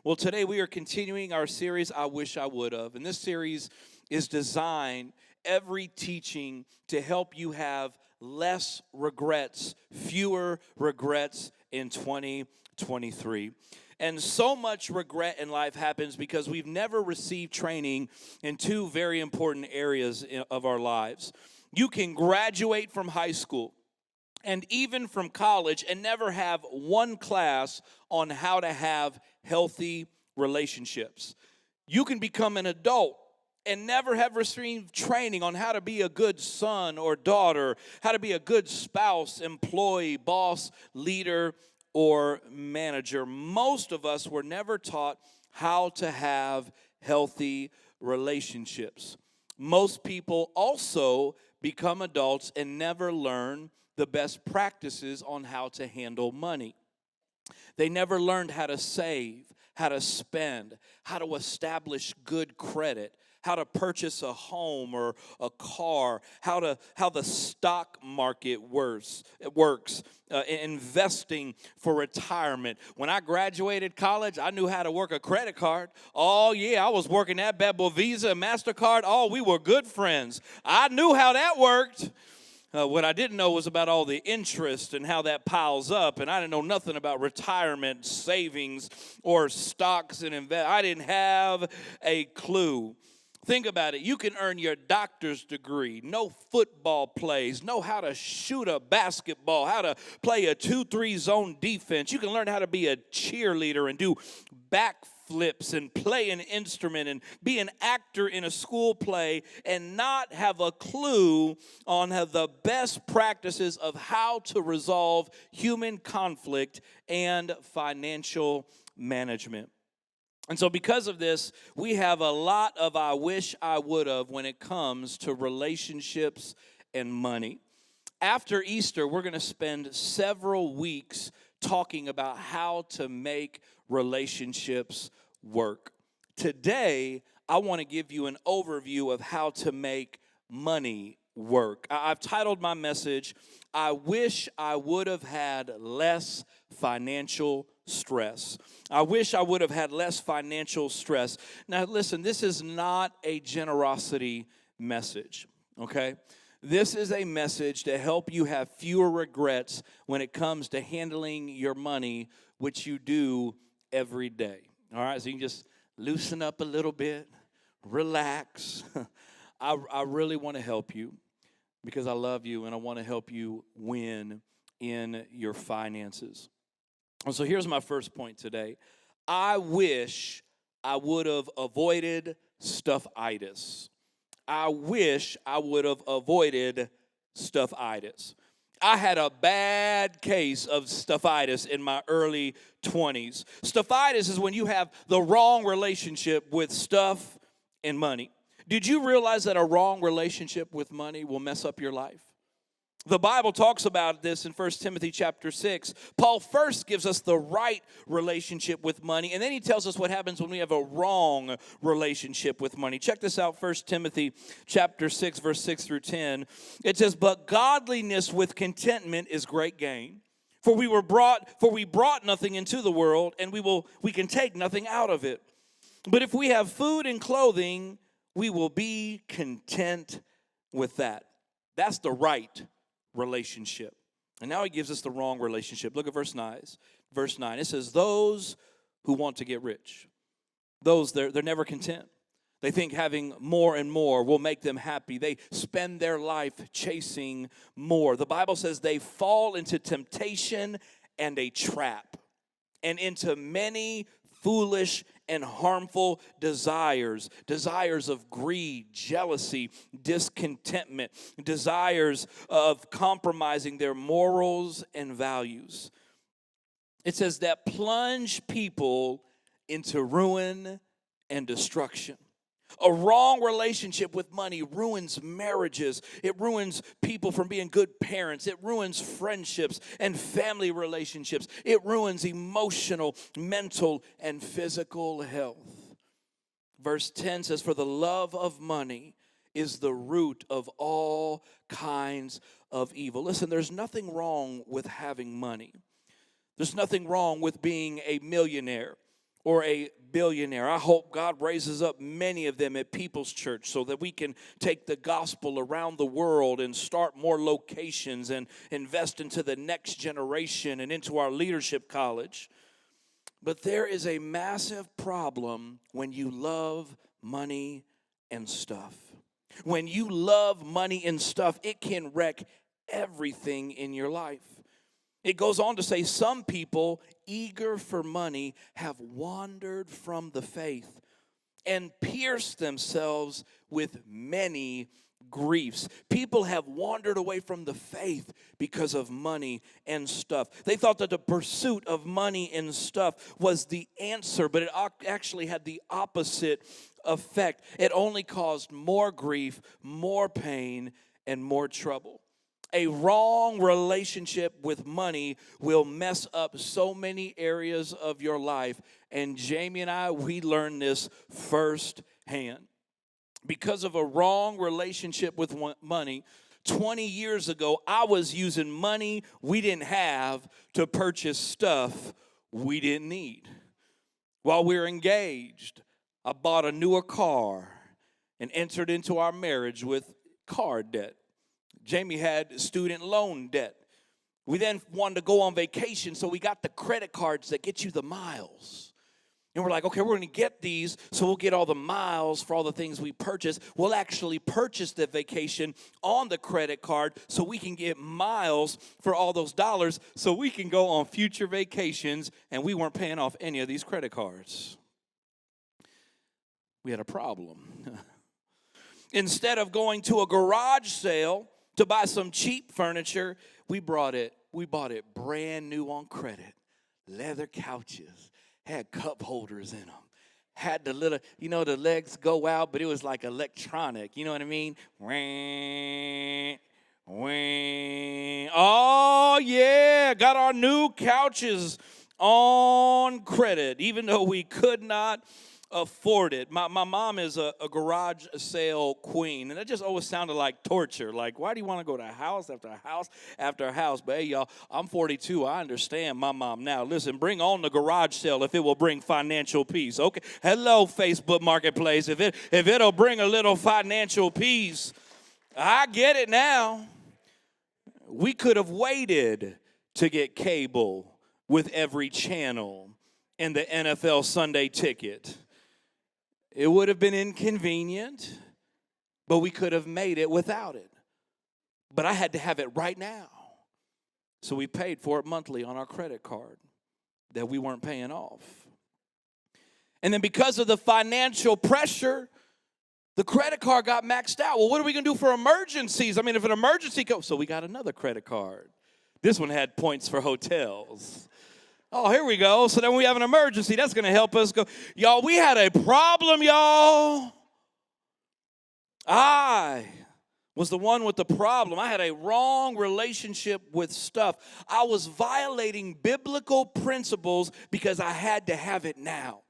Well, today we are continuing our series, I Wish I Would Have. And this series is designed, every teaching, to help you have less regrets, fewer regrets in 2023. And so much regret in life happens because we've never received training in two very important areas of our lives. You can graduate from high school and even from college and never have one class on how to have healthy relationships. You can become an adult and never have received training on how to be a good son or daughter, how to be a good spouse, employee, boss, leader, or manager. Most of us were never taught how to have healthy relationships. Most people also become adults and never learn the best practices on how to handle money. They never learned how to save, how to spend, how to establish good credit, how to purchase a home or a car, how the stock market works, investing for retirement. When I graduated college, I knew how to work a credit card. Oh yeah, I was working that bad boy, Visa and MasterCard. Oh, we were good friends. I knew how that worked. What I didn't know was about all the interest and how that piles up, and I didn't know nothing about retirement, savings, or stocks and invest. I didn't have a clue. Think about it. You can earn your doctor's degree, know football plays, know how to shoot a basketball, how to play a 2-3 zone defense. You can learn how to be a cheerleader and do backflips and play an instrument and be an actor in a school play and not have a clue on the best practices of how to resolve human conflict and financial management. And so because of this, we have a lot of I wish I would have when it comes to relationships and money. After Easter, we're going to spend several weeks talking about how to make relationships work. Today, I want to give you an overview of how to make money work. I've titled my message, I Wish I Would Have Had Less Financial Stress. I wish I would have had less financial stress. Now, listen, this is not a generosity message, okay? This is a message to help you have fewer regrets when it comes to handling your money, which you do every day. All right, so you can just loosen up a little bit, relax. I really want to help you because I love you and I want to help you win in your finances. And so here's my first point today. I wish I would have avoided stuffitis. I wish I would have avoided stuffitis. I had a bad case of stuffitis in my early 20s. Stuffitis is when you have the wrong relationship with stuff and money. Did you realize that a wrong relationship with money will mess up your life? The Bible talks about this in 1 Timothy chapter 6. Paul first gives us the right relationship with money, and then he tells us what happens when we have a wrong relationship with money. Check this out, 1 Timothy chapter 6, verse 6 through 10. It says, "But godliness with contentment is great gain. For we brought nothing into the world, and we can take nothing out of it. But if we have food and clothing, we will be content with that." That's the right relationship. And now he gives us the wrong relationship. Look at verse 9. Verse 9. It says, "Those who want to get rich, they're never content. They think having more and more will make them happy. They spend their life chasing more. The Bible says they fall into temptation and a trap, and into many foolish and harmful desires of greed, jealousy, discontentment, desires of compromising their morals and values." It says that plunge people into ruin and destruction. A wrong relationship with money ruins marriages. It ruins people from being good parents. It ruins friendships and family relationships. It ruins emotional, mental, and physical health. Verse 10 says, "For the love of money is the root of all kinds of evil." Listen, there's nothing wrong with having money. There's nothing wrong with being a millionaire or a billionaire. I hope God raises up many of them at People's Church so that we can take the gospel around the world and start more locations and invest into the next generation and into our leadership college. But there is a massive problem when you love money and stuff. When you love money and stuff, it can wreck everything in your life. It goes on to say some people eager for money have wandered from the faith and pierced themselves with many griefs. People have wandered away from the faith because of money and stuff. They thought that the pursuit of money and stuff was the answer, but it actually had the opposite effect. It only caused more grief, more pain, and more trouble. A wrong relationship with money will mess up so many areas of your life. And Jamie and I, we learned this firsthand. Because of a wrong relationship with money, 20 years ago, I was using money we didn't have to purchase stuff we didn't need. While we were engaged, I bought a newer car and entered into our marriage with car debt. Jamie had student loan debt. We then wanted to go on vacation, so we got the credit cards that get you the miles. And we're like, okay, we're going to get these, so we'll get all the miles for all the things we purchase. We'll actually purchase the vacation on the credit card so we can get miles for all those dollars so we can go on future vacations, and we weren't paying off any of these credit cards. We had a problem. Instead of going to a garage sale to buy some cheap furniture, we bought it brand new on credit. Leather couches, had cup holders in them. Had the little, the legs go out, but it was like electronic. You know what I mean? Oh, yeah, got our new couches on credit, even though we could not afford it. My mom is a garage sale queen, and that just always sounded like torture. Like, why do you want to go to house after house after house? But hey, y'all, I'm 42. I understand my mom now. Listen, bring on the garage sale if it will bring financial peace. Okay, hello, Facebook Marketplace. If it'll bring a little financial peace, I get it now. We could have waited to get cable with every channel and the NFL Sunday ticket. It would have been inconvenient, but we could have made it without it. But I had to have it right now. So we paid for it monthly on our credit card that we weren't paying off. And then because of the financial pressure, the credit card got maxed out. Well, what are we going to do for emergencies? I mean, if an emergency comes, so we got another credit card. This one had points for hotels. Oh, here we go. So then when we have an emergency, that's going to help us go. Y'all, we had a problem, y'all. I was the one with the problem. I had a wrong relationship with stuff. I was violating biblical principles because I had to have it now.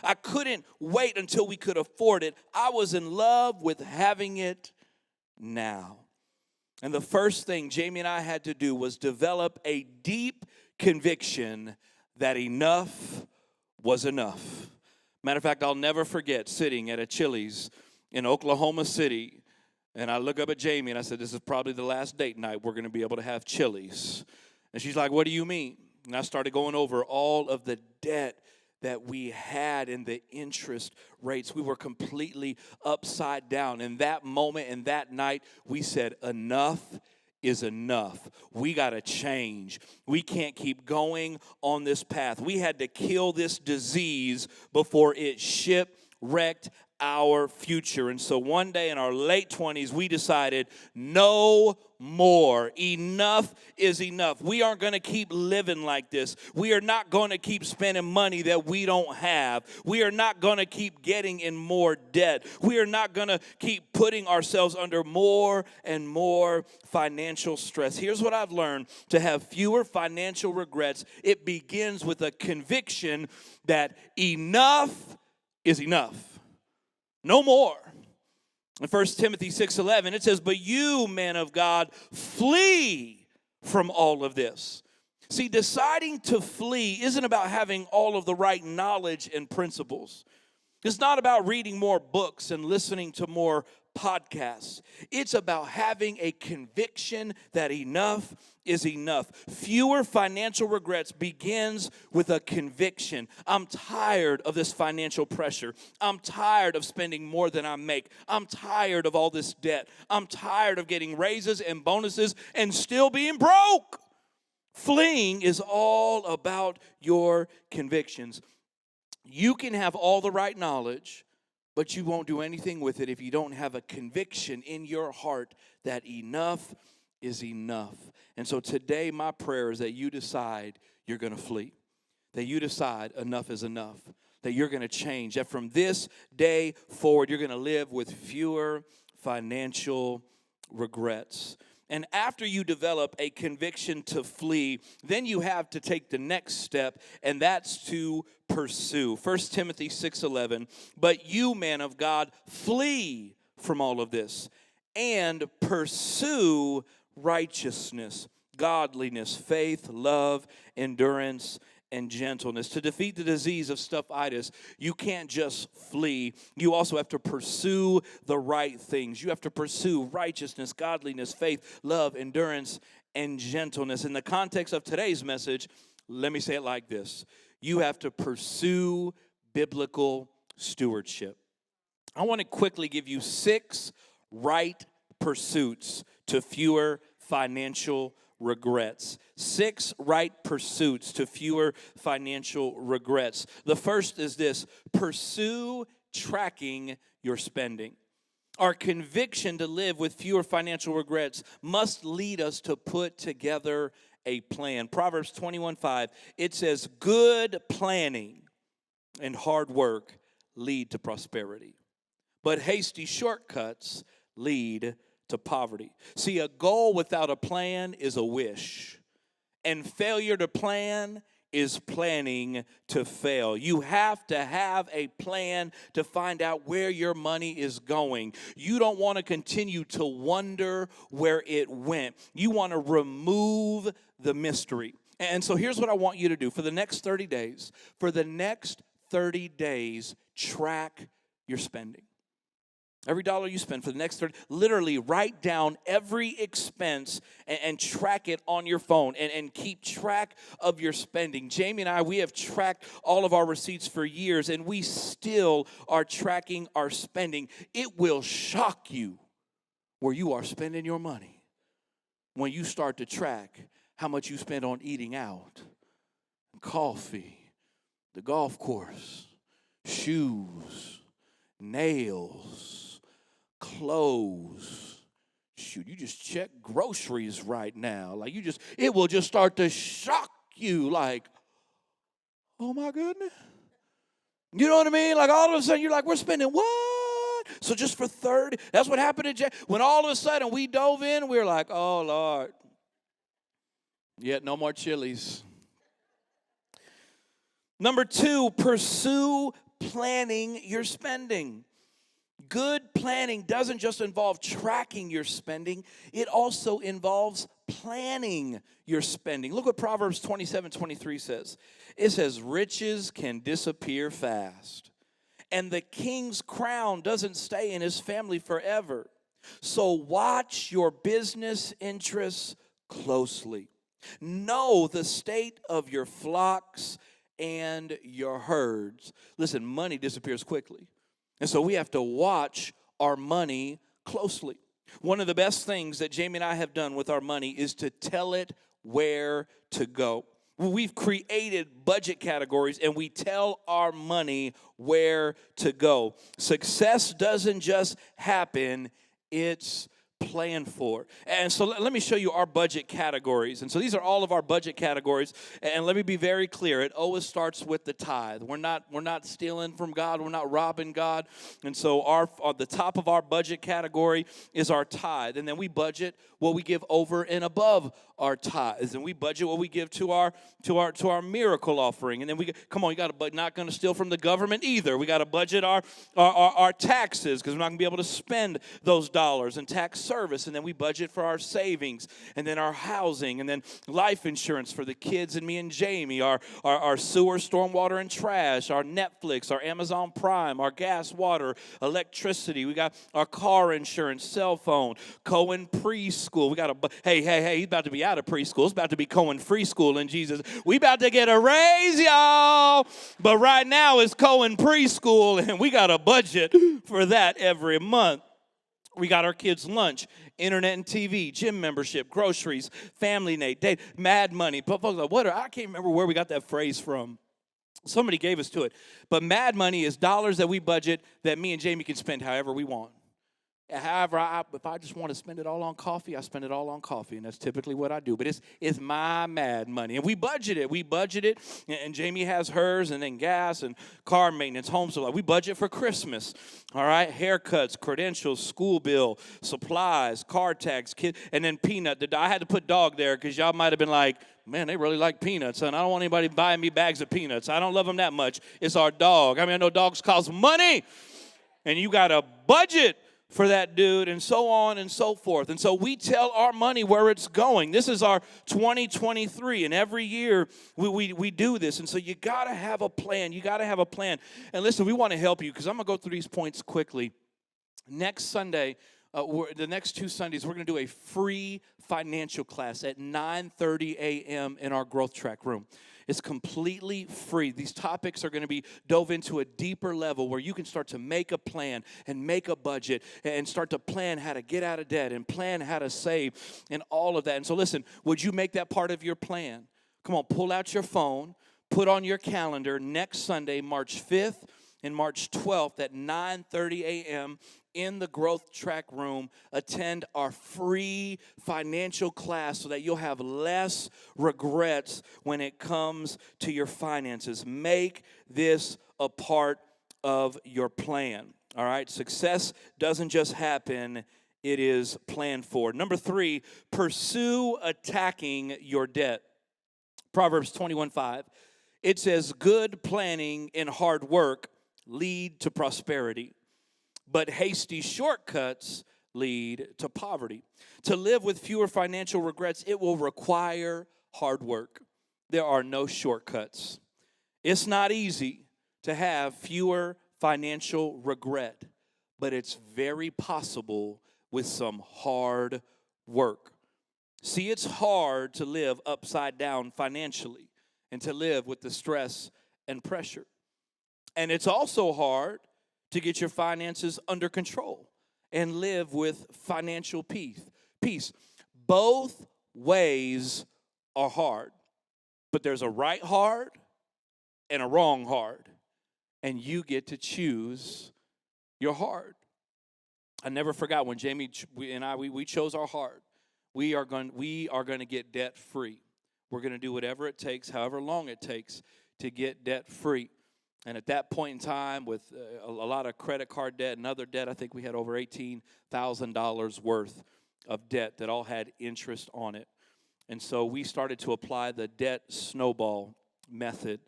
I couldn't wait until we could afford it. I was in love with having it now. And the first thing Jamie and I had to do was develop a deep conviction that enough was enough. Matter of fact, I'll never forget sitting at a Chili's in Oklahoma City, and I look up at Jamie and I said, this is probably the last date night we're going to be able to have Chili's. And she's like, what do you mean? And I started going over all of the debt that we had and the interest rates. We were completely upside down. In that moment, in that night, we said, enough is enough. We got to change. We can't keep going on this path. We had to kill this disease before it shipwrecked our future. And so one day in our late 20s, we decided no more. Enough is enough. We aren't going to keep living like this. We are not going to keep spending money that we don't have. We are not going to keep getting in more debt. We are not going to keep putting ourselves under more and more financial stress. Here's what I've learned: to have fewer financial regrets, it begins with a conviction that enough is enough. No more. In 1 Timothy 6:11, it says, but you, men of God, flee from all of this. See, deciding to flee isn't about having all of the right knowledge and principles. It's not about reading more books and listening to more podcasts. It's about having a conviction that enough is enough. Fewer financial regrets begins with a conviction. I'm tired of this financial pressure. I'm tired of spending more than I make. I'm tired of all this debt. I'm tired of getting raises and bonuses and still being broke. Fleeing is all about your convictions. You can have all the right knowledge, but you won't do anything with it if you don't have a conviction in your heart that enough is enough. And so today, my prayer is that you decide you're going to flee, that you decide enough is enough, that you're going to change, that from this day forward, you're going to live with fewer financial regrets. And after you develop a conviction to flee, then you have to take the next step, and that's to pursue. 1 Timothy 6:11, but you, man of God, flee from all of this and pursue righteousness, godliness, faith, love, endurance, and gentleness. To defeat the disease of stuffitis, you can't just flee. You also have to pursue the right things. You have to pursue righteousness, godliness, faith, love, endurance, and gentleness. In the context of today's message, let me say it like this. You have to pursue biblical stewardship. I want to quickly give you 6 right pursuits to fewer financial regrets. 6 right pursuits to fewer financial regrets. The first is this: pursue tracking your spending. Our conviction to live with fewer financial regrets must lead us to put together a plan. Proverbs 21:5, it says, good planning and hard work lead to prosperity, but hasty shortcuts lead to poverty. See, a goal without a plan is a wish, and failure to plan is planning to fail. You have to have a plan to find out where your money is going. You don't want to continue to wonder where it went. You want to remove the mystery. And so here's what I want you to do. For the next 30 days, track your spending. Every dollar you spend for the next 30, literally write down every expense and track it on your phone and keep track of your spending. Jamie and I, we have tracked all of our receipts for years, and we still are tracking our spending. It will shock you where you are spending your money when you start to track how much you spend on eating out, coffee, the golf course, shoes, nails, clothes. Shoot, you just check groceries right now. Like it will just start to shock you like, oh my goodness. You know what I mean? Like all of a sudden you're like, we're spending what? So just for 30, that's what happened to when all of a sudden we dove in, we were like, oh Lord. Yet no more Chili's. Number 2, pursue planning your spending. Good planning doesn't just involve tracking your spending, it also involves planning your spending. Look what Proverbs 27:23 says. It says, riches can disappear fast, and the king's crown doesn't stay in his family forever. So watch your business interests closely. Know the state of your flocks and your herds. Listen, money disappears quickly. And so we have to watch our money closely. One of the best things that Jamie and I have done with our money is to tell it where to go. We've created budget categories, and we tell our money where to go. Success doesn't just happen, it's planned for. And so let me show you our budget categories. And so these are all of our budget categories. And let me be very clear. It always starts with the tithe. We're not stealing from God. We're not robbing God. And so the top of our budget category is our tithe. And then we budget what we give over and above our tithes. And we budget what we give to our miracle offering. And then you got to not going to steal from the government either. We got to budget our taxes, because we're not going to be able to spend those dollars, and tax service, and then we budget for our savings, and then our housing, and then life insurance for the kids and me and Jamie, our sewer, stormwater, and trash, our Netflix, our Amazon Prime, our gas, water, electricity. We got our car insurance, cell phone, Cohen preschool. We got hey, he's about to be out of preschool. It's about to be Cohen free school in Jesus. We about to get a raise, y'all. But right now it's Cohen preschool, and we got a budget for that every month. We got our kids' lunch, internet and TV, gym membership, groceries, family date, Mad Money. Folks like, I can't remember where we got that phrase from. Somebody gave us to it. But Mad Money is dollars that we budget that me and Jamie can spend however we want. However, if I just want to spend it all on coffee, I spend it all on coffee, and that's typically what I do. But it's my Mad Money, and we budget it. And Jamie has hers, and then gas and car maintenance, home supply. We budget for Christmas, all right? Haircuts, credentials, school bill, supplies, car tax, kid, and then peanut. I had to put dog there because y'all might have been like, man, they really like peanuts, and I don't want anybody buying me bags of peanuts. I don't love them that much. It's our dog. I know dogs cost money, and you got a budget for that dude, and so on and so forth. And so we tell our money where it's going. This is our 2023, and every year we do this. And so you got to have a plan. You got to have a plan. And listen, we want to help you because I'm going to go through these points quickly. Next Sunday, the next 2 Sundays, we're going to do a free financial class at 9:30 a.m. in our growth track room. It's completely free. These topics are going to be dove into a deeper level where you can start to make a plan and make a budget and start to plan how to get out of debt and plan how to save and all of that. And so listen, would you make that part of your plan? Come on, pull out your phone, put on your calendar next Sunday, March 5th and March 12th at 9:30 a.m. in the growth track room. Attend our free financial class so that you'll have less regrets when it comes to your finances. Make this a part of your plan. All right, success doesn't just happen, it is planned for. Number 3, pursue attacking your debt. Proverbs 21:5. It says, good planning and hard work lead to prosperity, but hasty shortcuts lead to poverty. To live with fewer financial regrets, it will require hard work. There are no shortcuts. It's not easy to have fewer financial regret, but it's very possible with some hard work. See, it's hard to live upside down financially and to live with the stress and pressure. And it's also hard to get your finances under control and live with financial peace. Both ways are hard, but there's a right hard and a wrong hard, and you get to choose your hard. I never forgot when Jamie and I chose our hard. We are going to get debt free. We're going to do whatever it takes, however long it takes, to get debt free. And at that point in time, with a lot of credit card debt and other debt, I think we had over $18,000 worth of debt that all had interest on it. And so we started to apply the debt snowball method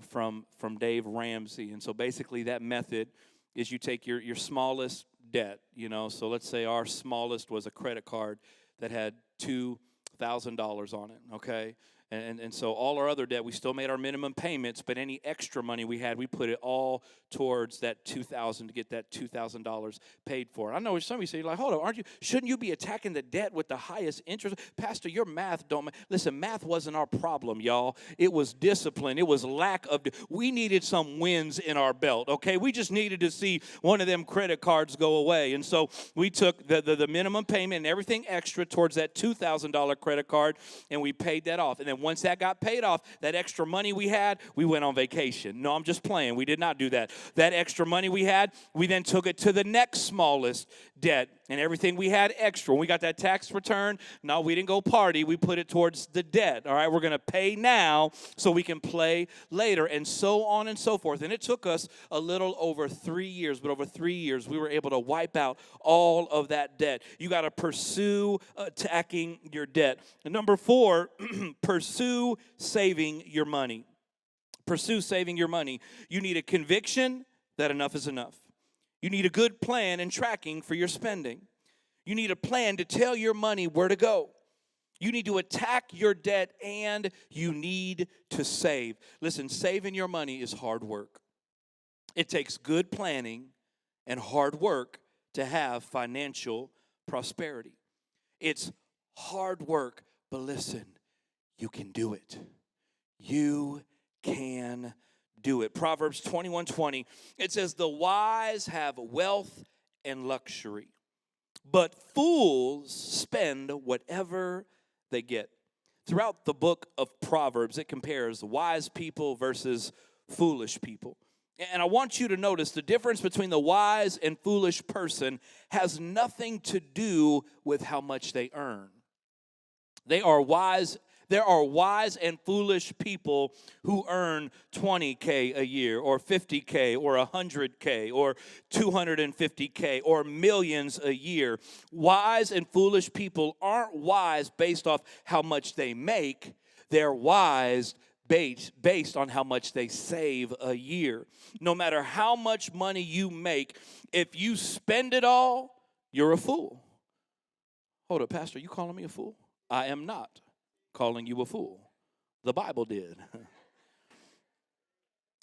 from Dave Ramsey. And so basically that method is you take your smallest debt, So let's say our smallest was a credit card that had $2,000 on it, okay? And so all our other debt, we still made our minimum payments, but any extra money we had, we put it all towards that $2,000 to get that $2,000 paid for. I know some of you say, like, hold on, shouldn't you be attacking the debt with the highest interest? Pastor, your math don't, listen, math wasn't our problem, y'all. It was discipline. It was lack of, we needed some wins in our belt, okay? We just needed to see one of them credit cards go away. And so we took the minimum payment and everything extra towards that $2,000 credit card, and we paid that off. And then once that got paid off, that extra money we had, we went on vacation. No, I'm just playing. We did not do that. That extra money we had, we then took it to the next smallest debt, and everything we had extra. When we got that tax return, no, we didn't go party. We put it towards the debt. All right, we're going to pay now so we can play later, and so on and so forth. And it took us a little over 3 years, but over 3 years, we were able to wipe out all of that debt. You got to pursue attacking your debt. And number 4, pursue saving your money. Pursue saving your money. You need a conviction that enough is enough. You need a good plan and tracking for your spending. You need a plan to tell your money where to go. You need to attack your debt, and you need to save. Listen, saving your money is hard work. It takes good planning and hard work to have financial prosperity. It's hard work, but listen, you can do it. You can do it. Proverbs 21:20, it says, the wise have wealth and luxury, but fools spend whatever they get. Throughout the book of Proverbs, it compares wise people versus foolish people. And I want you to notice the difference between the wise and foolish person has nothing to do with how much they earn. There are wise and foolish people who earn $20K a year, or $50K, or $100K, or $250K, or millions a year. Wise and foolish people aren't wise based off how much they make. They're wise based on how much they save a year. No matter how much money you make, if you spend it all, you're a fool. Hold up, Pastor, you calling me a fool? I am not calling you a fool. The Bible did.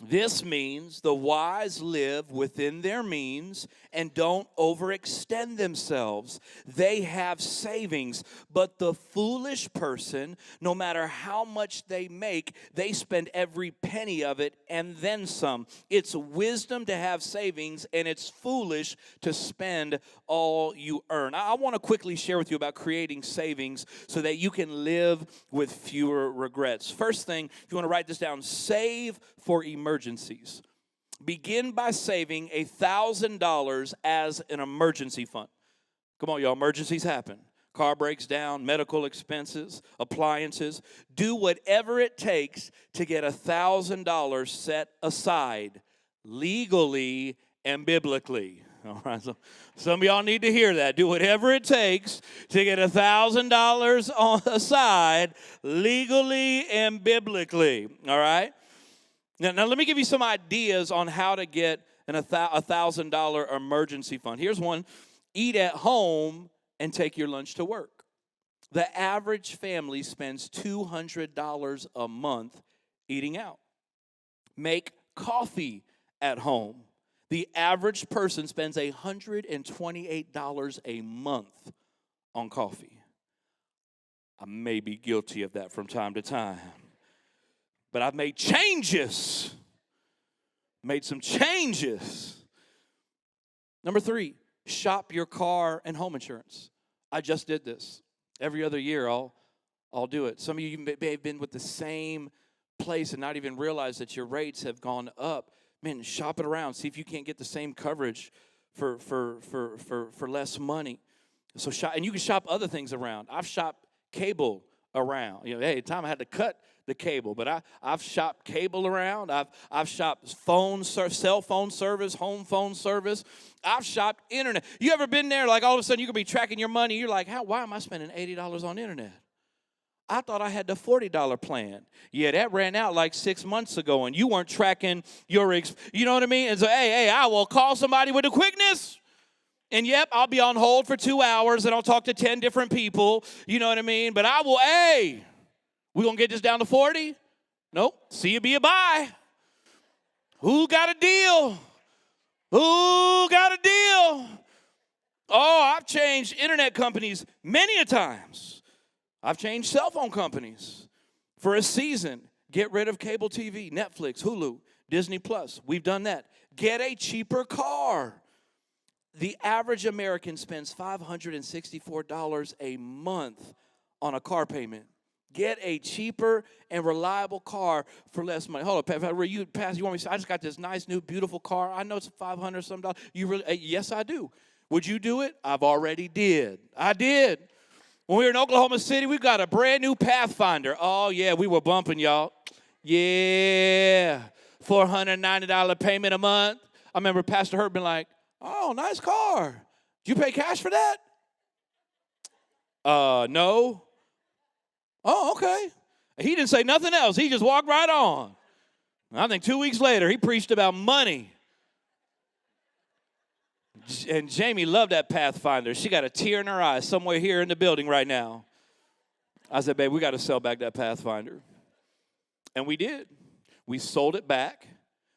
This means the wise live within their means and don't overextend themselves. They have savings. But the foolish person, no matter how much they make, they spend every penny of it and then some. It's wisdom to have savings, and it's foolish to spend all you earn. I want to quickly share with you about creating savings so that you can live with fewer regrets. First thing, if you want to write this down, save for emergencies. Begin by saving $1,000 as an emergency fund. Come on, y'all, emergencies happen. Car breaks down, medical expenses, appliances. Do whatever it takes to get $1,000 set aside legally and biblically. All right, so some of y'all need to hear that. Do whatever it takes to get $1,000 aside legally and biblically. All right? Now, let me give you some ideas on how to get a $1,000 emergency fund. Here's one. Eat at home and take your lunch to work. The average family spends $200 a month eating out. Make coffee at home. The average person spends $128 a month on coffee. I may be guilty of that from time to time. But I've made changes. Made some changes. Number 3, shop your car and home insurance. I just did this. Every other year I'll do it. Some of you may have been with the same place and not even realize that your rates have gone up. Man, shop it around. See if you can't get the same coverage for less money. So shop, and you can shop other things around. I've shopped cable around. You know, hey, time I had to cut the cable, but I've shopped cable around. I've shopped cell phone service, home phone service. I've shopped internet. You ever been there? Like all of a sudden you could be tracking your money. You're like, why am I spending $80 on internet? I thought I had the $40 plan. Yeah, that ran out like 6 months ago, and you weren't tracking your you know what I mean? And so, hey, I will call somebody with the quickness. And yep, I'll be on hold for 2 hours, and I'll talk to 10 different people. You know what I mean? But I will, we gonna get this down to 40? Nope. See you, be a bye. Who got a deal? Who got a deal? Oh, I've changed internet companies many a times. I've changed cell phone companies for a season. Get rid of cable TV, Netflix, Hulu, Disney Plus. We've done that. Get a cheaper car. The average American spends $564 a month on a car payment. Get a cheaper and reliable car for less money. Hold up, Pastor, you want me to say, I just got this nice, new, beautiful car. I know it's $500 some dollars. You really? Yes, I do. Would you do it? I've already did. I did. When we were in Oklahoma City, we got a brand new Pathfinder. Oh, yeah, we were bumping, y'all. Yeah. $490 payment a month. I remember Pastor Herb been like, oh, nice car. Did you pay cash for that? No. Oh, okay. He didn't say nothing else. He just walked right on. I think 2 weeks later, he preached about money. And Jamie loved that Pathfinder. She got a tear in her eye somewhere here in the building right now. I said, babe, we got to sell back that Pathfinder. And we did. We sold it back.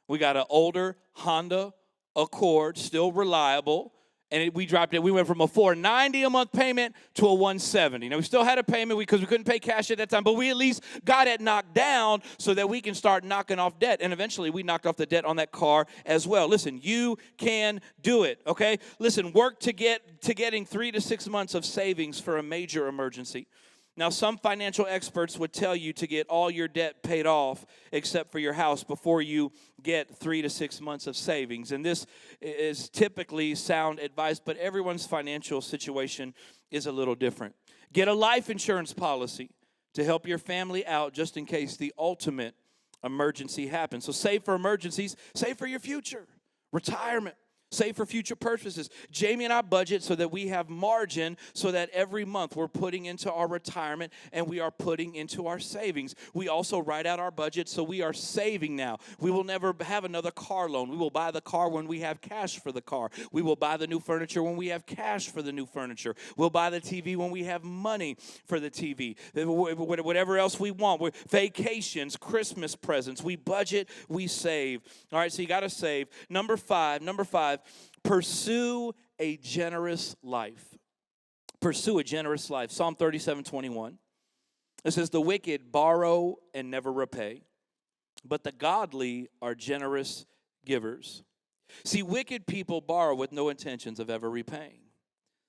We got an older Honda Accord, still reliable. And we dropped it. We went from a $490 a month payment to a $170. Now, we still had a payment because we couldn't pay cash at that time, but we at least got it knocked down so that we can start knocking off debt. And eventually, we knocked off the debt on that car as well. Listen, you can do it, okay? Listen, work to getting 3 to 6 months of savings for a major emergency. Now, some financial experts would tell you to get all your debt paid off except for your house before you get 3 to 6 months of savings. And this is typically sound advice, but everyone's financial situation is a little different. Get a life insurance policy to help your family out just in case the ultimate emergency happens. So save for emergencies, save for your future, retirement. Save for future purchases. Jamie and I budget so that we have margin so that every month we're putting into our retirement and we are putting into our savings. We also write out our budget so we are saving now. We will never have another car loan. We will buy the car when we have cash for the car. We will buy the new furniture when we have cash for the new furniture. We'll buy the TV when we have money for the TV. Whatever else we want. Vacations, Christmas presents. We budget, we save. All right, so you got to save. Number five. Pursue a generous life. Pursue a generous life. Psalm 37:21. It says, the wicked borrow and never repay, but the godly are generous givers. See, wicked people borrow with no intentions of ever repaying.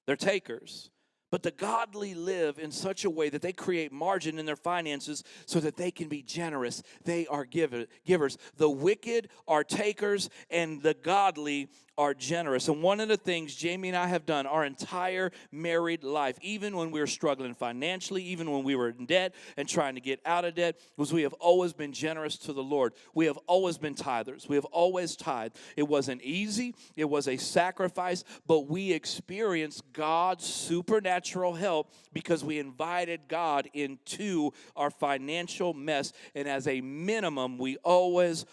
They're takers. But the godly live in such a way that they create margin in their finances so that they can be generous. They are givers. The wicked are takers, and the godly are generous. And one of the things Jamie and I have done our entire married life, even when we were struggling financially, even when we were in debt and trying to get out of debt, was we have always been generous to the Lord. We have always been tithers. We have always tithed. It wasn't easy. It was a sacrifice, but we experienced God's supernatural help because we invited God into our financial mess. And as a minimum, we always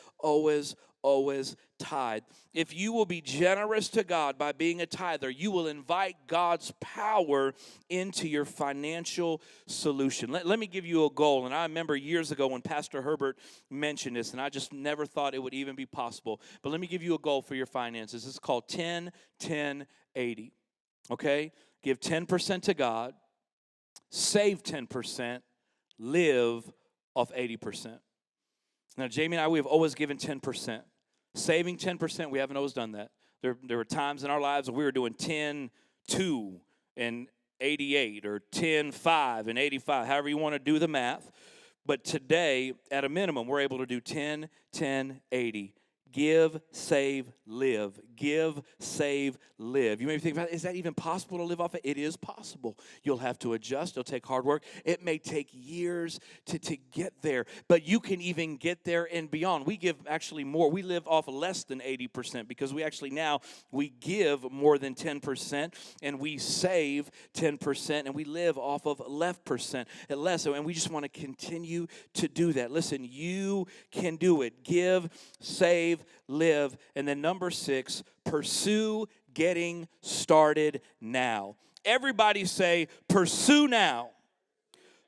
tithe. If you will be generous to God by being a tither, you will invite God's power into your financial solution. Let me give you a goal. And I remember years ago when Pastor Herbert mentioned this, and I just never thought it would even be possible. But let me give you a goal for your finances. It's called 10-10-80. Okay? Give 10% to God, save 10%, live off 80%. Now, Jamie and I, we have always given 10%. Saving 10%, we haven't always done that. There were times in our lives where we were doing 10-2 and 88 or 10-5 and 85, however you want to do the math. But today, at a minimum, we're able to do 10-10-80. Give, save, live. Give, save, live. You may be thinking about, is that even possible to live off it? It is possible. You'll have to adjust. It'll take hard work. It may take years to get there, but you can even get there and beyond. We give actually more. We live off less than 80% because we give more than 10% and we save 10% and we live off of less. And we just want to continue to do that. Listen, you can do it. Give, save, live. And then number 6, pursue getting started now. Everybody say, pursue now.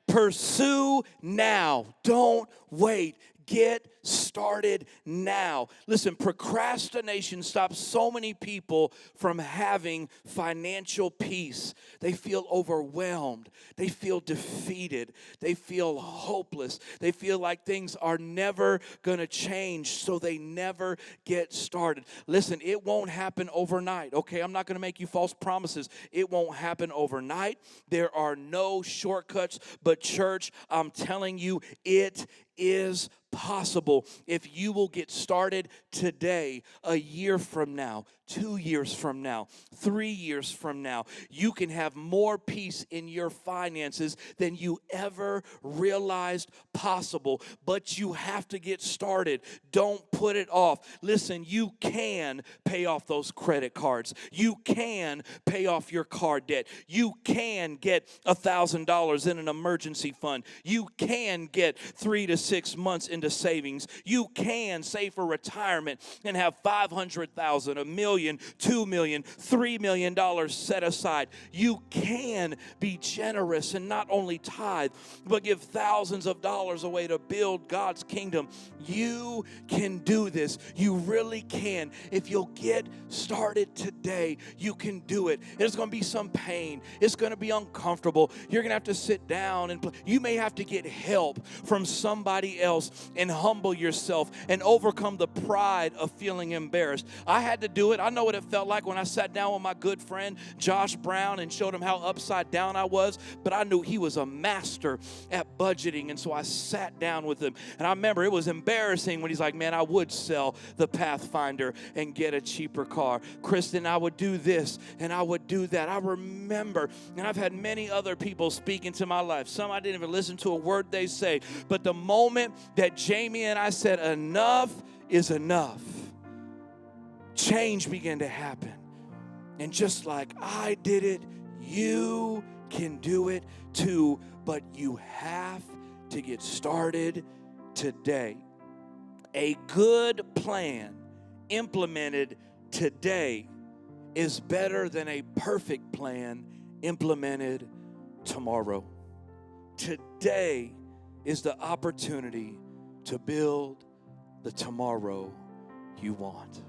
Pursue now. Don't wait. Get started now. Listen, procrastination stops so many people from having financial peace. They feel overwhelmed. They feel defeated. They feel hopeless. They feel like things are never going to change, so they never get started. Listen, it won't happen overnight, okay? I'm not going to make you false promises. It won't happen overnight. There are no shortcuts, but church, I'm telling you, it is possible if you will get started today. A year from now, 2 years from now, 3 years from now, you can have more peace in your finances than you ever realized possible. But you have to get started. Don't put it off. Listen, you can pay off those credit cards. You can pay off your car debt. You can get $1,000 in an emergency fund. You can get 3 to 6 months into savings. You can save for retirement and have $500,000, $1 million, $2 million, $3 million set aside. You can be generous and not only tithe, but give thousands of dollars away to build God's kingdom. You can do this. You really can. If you'll get started today, you can do it. There's going to be some pain. It's going to be uncomfortable. You're going to have to sit down and you may have to get help from somebody else and humble yourself and overcome the pride of feeling embarrassed. I had to do it. I know what it felt like when I sat down with my good friend Josh Brown and showed him how upside down I was, but I knew he was a master at budgeting, and so I sat down with him. And I remember it was embarrassing when he's like, man, I would sell the Pathfinder and get a cheaper car. Kristen, I would do this and I would do that. I remember, and I've had many other people speak into my life. Some I didn't even listen to a word they say, but the moment that Jamie and I said enough is enough, change began to happen. And just like I did it, you can do it too, but you have to get started today. A good plan implemented today is better than a perfect plan implemented tomorrow. Today is the opportunity to build the tomorrow you want.